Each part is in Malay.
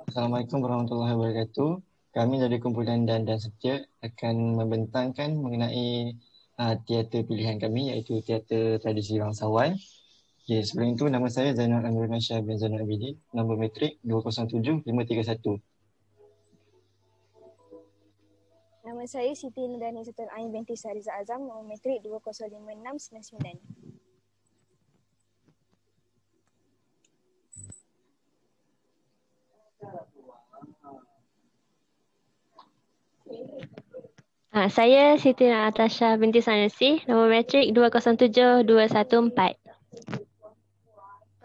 Assalamualaikum warahmatullahi wabarakatuh. Kami dari kumpulan Dan Setia akan membentangkan mengenai teater pilihan kami, iaitu teater tradisi bangsawan. Okay, sebelum itu nama saya Zainal Amrul Syah bin Zainal Abidin, nombor matrik 207531. Nama saya Siti Nurdani Sultan Ain binti Sariza Azam, nombor matrik 205699. Saya Siti Natasha binti Sanusi, nombor matrik 207214.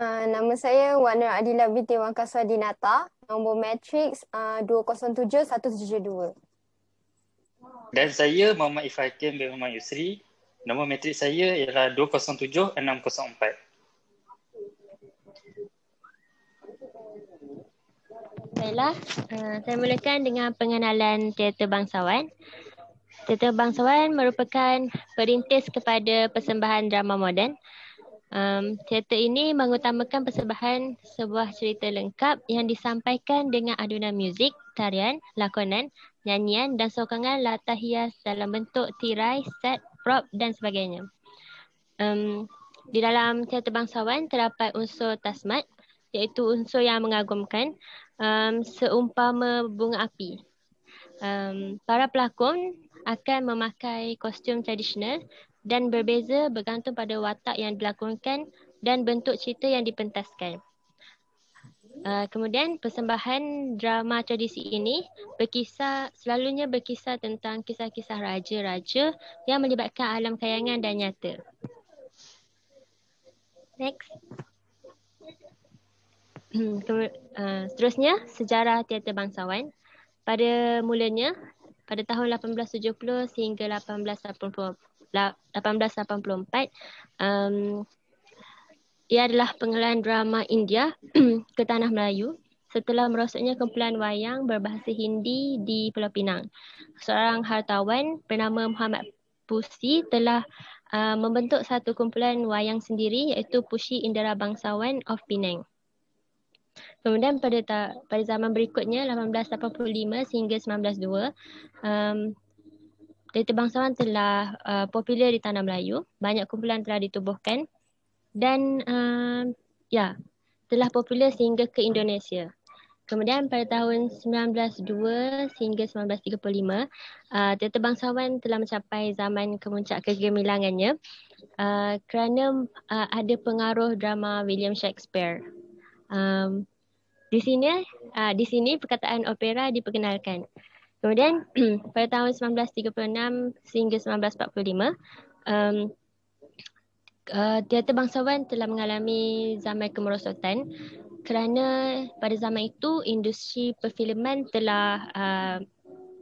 Nama saya Wana Adila binti Wangkasa Dinata, nombor matrik 207172. Dan saya Muhammad Ifakim bin Muhammad Yusri, nombor matrik saya ialah 207604. Baiklah, saya mulakan dengan pengenalan teater bangsawan. Teater bangsawan merupakan perintis kepada persembahan drama moden. Teater ini mengutamakan persembahan sebuah cerita lengkap yang disampaikan dengan adunan muzik, tarian, lakonan, nyanyian dan sokongan latar hias dalam bentuk tirai, set, prop dan sebagainya. Di dalam teater bangsawan terdapat unsur tasmat, iaitu unsur yang mengagumkan, seumpama bunga api. Para pelakon akan memakai kostum tradisional dan berbeza bergantung pada watak yang dilakonkan dan bentuk cerita yang dipentaskan. Kemudian persembahan drama tradisi ini selalunya berkisah tentang kisah-kisah raja-raja yang melibatkan alam khayangan dan nyata. Next. Seterusnya, sejarah teater bangsawan. Pada mulanya, pada tahun 1870 sehingga 1884, ia adalah pengelaran drama India ke tanah Melayu setelah merosotnya kumpulan wayang berbahasa Hindi di Pulau Pinang. Seorang hartawan bernama Muhammad Pusi telah membentuk satu kumpulan wayang sendiri, iaitu Pusi Indera Bangsawan of Penang. Kemudian pada zaman berikutnya 1885 sehingga 1902, teater bangsawan telah popular di tanah Melayu. Banyak kumpulan telah ditubuhkan dan telah popular sehingga ke Indonesia. Kemudian pada tahun 1902 sehingga 1935, teater bangsawan telah mencapai zaman kemuncak kegemilangannya kerana ada pengaruh drama William Shakespeare. Di sini perkataan opera diperkenalkan. Kemudian pada tahun 1936 sehingga 1945, teater bangsawan telah mengalami zaman kemerosotan kerana pada zaman itu industri perfilman telah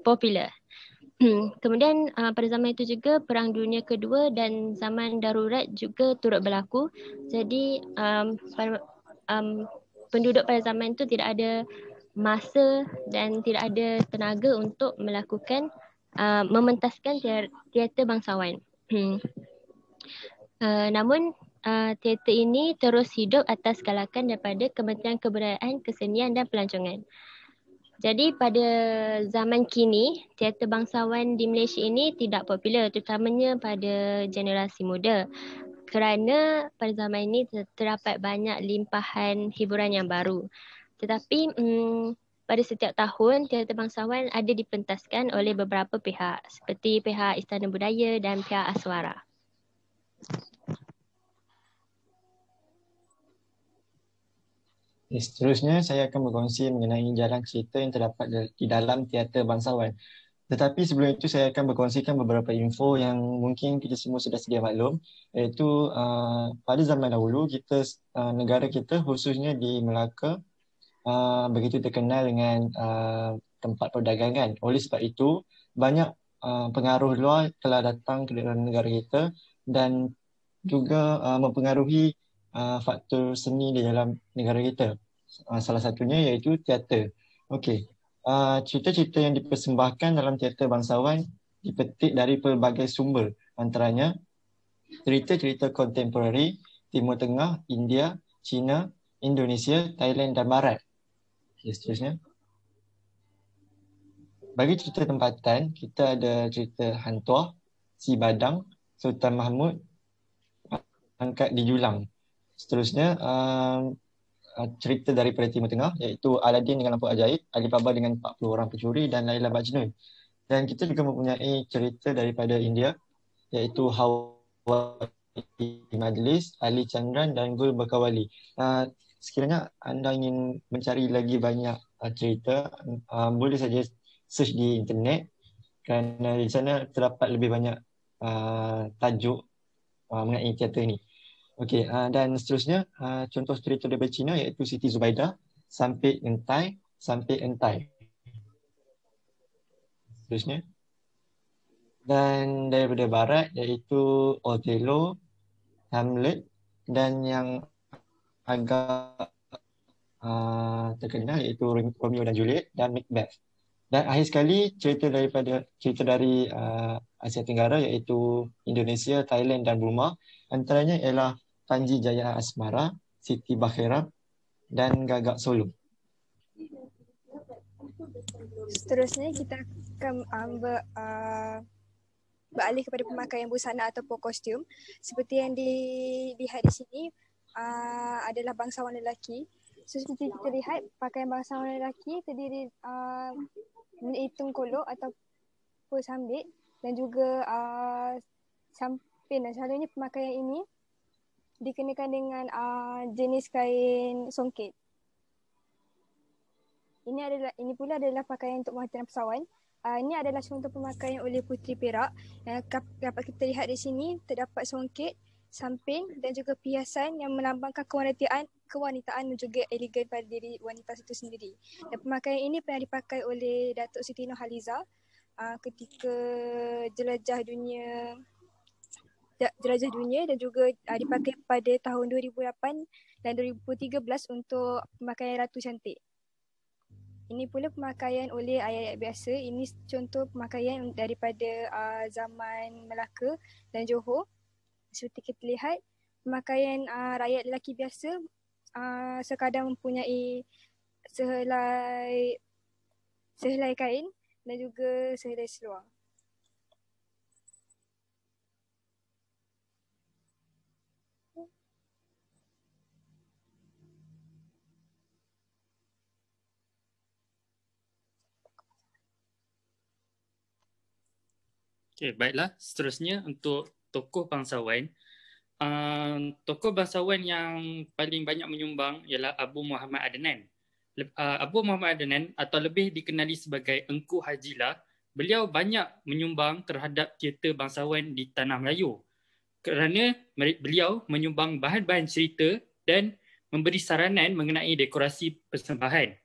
popular. Kemudian pada zaman itu juga Perang Dunia Kedua dan zaman darurat juga turut berlaku. Jadi penduduk pada zaman itu tidak ada masa dan tidak ada tenaga untuk melakukan mementaskan teater bangsawan. Namun teater ini terus hidup atas galakan daripada Kementerian Kebudayaan, Kesenian dan Pelancongan. Jadi pada zaman kini, teater bangsawan di Malaysia ini tidak popular, terutamanya pada generasi muda. Kerana pada zaman ini terdapat banyak limpahan hiburan yang baru. Tetapi pada setiap tahun, teater bangsawan ada dipentaskan oleh beberapa pihak seperti pihak Istana Budaya dan pihak Aswara. Seterusnya, saya akan berkongsi mengenai jalan cerita yang terdapat di dalam teater bangsawan. Tetapi sebelum itu, saya akan berkongsikan beberapa info yang mungkin kita semua sudah sedia maklum, iaitu pada zaman dahulu, negara kita khususnya di Melaka begitu terkenal dengan tempat perdagangan. Oleh sebab itu, banyak pengaruh luar telah datang ke dalam negara kita dan juga mempengaruhi faktor seni di dalam negara kita. Salah satunya iaitu teater. Okey. Cerita-cerita yang dipersembahkan dalam teater bangsawan dipetik dari pelbagai sumber, antaranya cerita-cerita kontemporari Timur Tengah, India, China, Indonesia, Thailand dan Barat. Okay, seterusnya. Bagi cerita tempatan, kita ada cerita Hantuah, Si Badang, Sultan Mahmud, Angkat di Julang. Seterusnya, cerita daripada Timur Tengah iaitu Aladdin dengan lampu ajaib, Alibaba dengan 40 orang pencuri dan Laila Majnun. Dan kita juga mempunyai cerita daripada India iaitu Hawa Majlis, Ali Chandran dan Gul Bakawali. Sekiranya anda ingin mencari lagi banyak cerita, boleh saja search di internet kerana di sana terdapat lebih banyak tajuk mengenai teater ini. Okey, dan seterusnya contoh cerita daripada Cina iaitu Siti Zubaidah, Sampai Entai, Sampai Entai. Seterusnya. Dan daripada barat iaitu Othello, Hamlet dan yang agak terkenal iaitu Romeo dan Juliet dan Macbeth. Dan akhir sekali cerita dari Asia Tenggara iaitu Indonesia, Thailand dan Burma. Antaranya ialah Panji Jaya Asmara, Siti Bakhira dan Gagak Solo. Seterusnya kita akan beralih kepada pemakaian busana ataupun kostum. Seperti yang dilihat di sini adalah bangsawan lelaki. So, seperti kita lihat, pakaian bangsawan lelaki terdiri menghitung kolok ataupun sambit dan juga sampin. Dan selalunya pemakaian ini dikenakan dengan jenis kain songket. Ini pula adalah pakaian untuk menghantar pesawat. Ini adalah contoh pemakaian oleh Puteri Perak. Dapat kita lihat di sini terdapat songket, samping dan juga perhiasan yang melambangkan kewanitaan dan juga elegan pada diri wanita itu sendiri. Dan pemakaian ini pernah dipakai oleh Datuk Siti Nurhaliza ketika jelajah dunia dan juga dipakai pada tahun 2008 dan 2013 untuk pemakaian Ratu Cantik. Ini pula pemakaian oleh ayat-ayat biasa. Ini contoh pemakaian daripada zaman Melaka dan Johor. Seperti kita lihat, pemakaian rakyat lelaki biasa sekadar mempunyai sehelai kain dan juga sehelai seluar. Okay, baiklah. Seterusnya untuk tokoh bangsawan. Tokoh bangsawan yang paling banyak menyumbang ialah Abu Muhammad Adnan. Abu Muhammad Adnan atau lebih dikenali sebagai Engku Hajilah, beliau banyak menyumbang terhadap teater bangsawan di Tanah Melayu kerana beliau menyumbang bahan-bahan cerita dan memberi saranan mengenai dekorasi persembahan.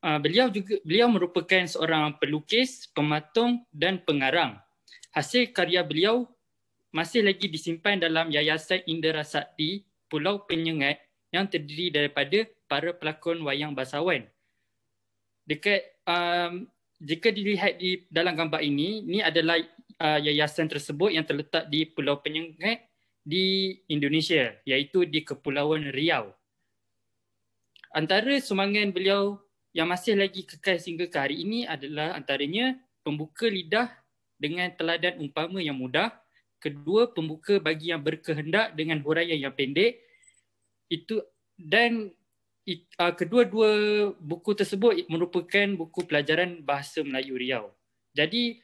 Beliau merupakan seorang pelukis, pematung dan pengarang. Hasil karya beliau masih lagi disimpan dalam Yayasan Indera Sakti Pulau Penyengat yang terdiri daripada para pelakon wayang bangsawan. Jika dilihat di dalam gambar ini adalah yayasan tersebut yang terletak di Pulau Penyengat di Indonesia, iaitu di Kepulauan Riau. Antara sumbangan beliau yang masih lagi kekal sehingga ke hari ini adalah antaranya pembuka lidah dengan teladan umpama yang mudah. Kedua, pembuka bagi yang berkehendak dengan huraian yang pendek. Kedua-dua buku tersebut merupakan buku pelajaran bahasa Melayu Riau. Jadi,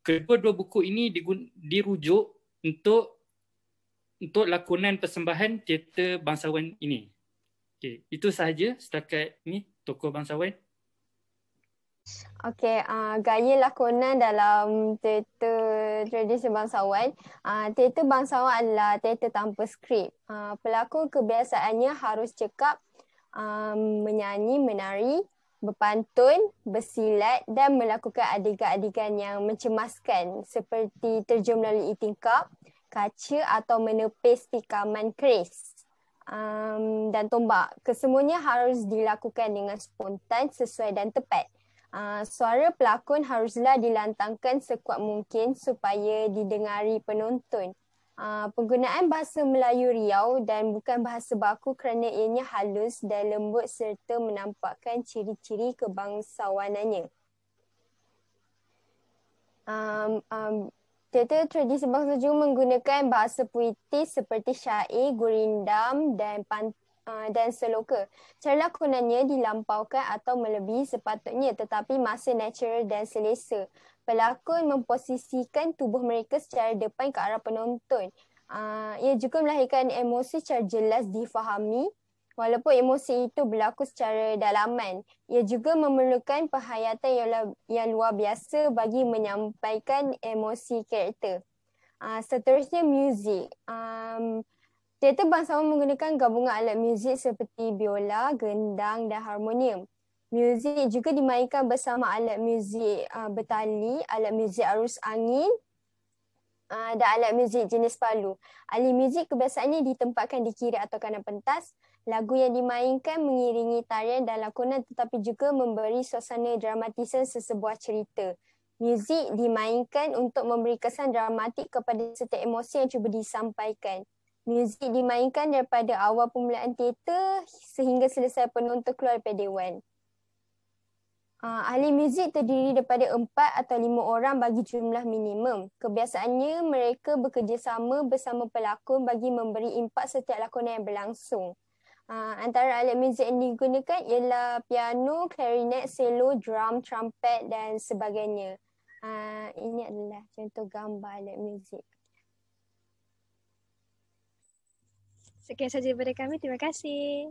kedua-dua buku ini dirujuk untuk lakonan persembahan teater bangsawan ini. Okay, itu sahaja setakat ini tokoh bangsawan. Okey, gaya lakonan dalam teater tradisi bangsawan. Teater bangsawan adalah teater tanpa skrip. Pelakon kebiasaannya harus cekap, menyanyi, menari, berpantun, bersilat dan melakukan adegan-adegan yang mencemaskan seperti terjun melalui tingkap, kaca atau menepis tikaman keris dan tombak. Kesemuanya harus dilakukan dengan spontan, sesuai dan tepat. Suara pelakon haruslah dilantangkan sekuat mungkin supaya didengari penonton. Penggunaan bahasa Melayu Riau dan bukan bahasa baku kerana ianya halus dan lembut serta menampakkan ciri-ciri kebangsawanannya. Teater tradisi bangsa juga menggunakan bahasa puitis seperti syair, gurindam dan seloka. Cara lakonannya dilampaukan atau melebihi sepatutnya tetapi masih natural dan selesa. Pelakon memposisikan tubuh mereka secara depan ke arah penonton. Ia juga melahirkan emosi secara jelas difahami walaupun emosi itu berlaku secara dalaman. Ia juga memerlukan penghayatan yang luar biasa bagi menyampaikan emosi karakter. Seterusnya muzik. Teater bangsawan menggunakan gabungan alat muzik seperti biola, gendang dan harmonium. Muzik juga dimainkan bersama alat muzik bertali, alat muzik arus angin dan alat muzik jenis palu. Ahli muzik kebiasaannya ditempatkan di kiri atau kanan pentas. Lagu yang dimainkan mengiringi tarian dan lakonan tetapi juga memberi suasana dramatisan sesebuah cerita. Muzik dimainkan untuk memberi kesan dramatik kepada setiap emosi yang cuba disampaikan. Muzik dimainkan daripada awal permulaan teater sehingga selesai penonton keluar daripada dewan. Ahli muzik terdiri daripada 4 atau 5 orang bagi jumlah minimum. Kebiasaannya mereka bekerjasama bersama pelakon bagi memberi impak setiap lakonan yang berlangsung. Antara alat muzik yang digunakan ialah piano, klarinet, selo, drum, trumpet dan sebagainya. Ini adalah contoh gambar alat muzik. Sekian saja daripada kami. Terima kasih.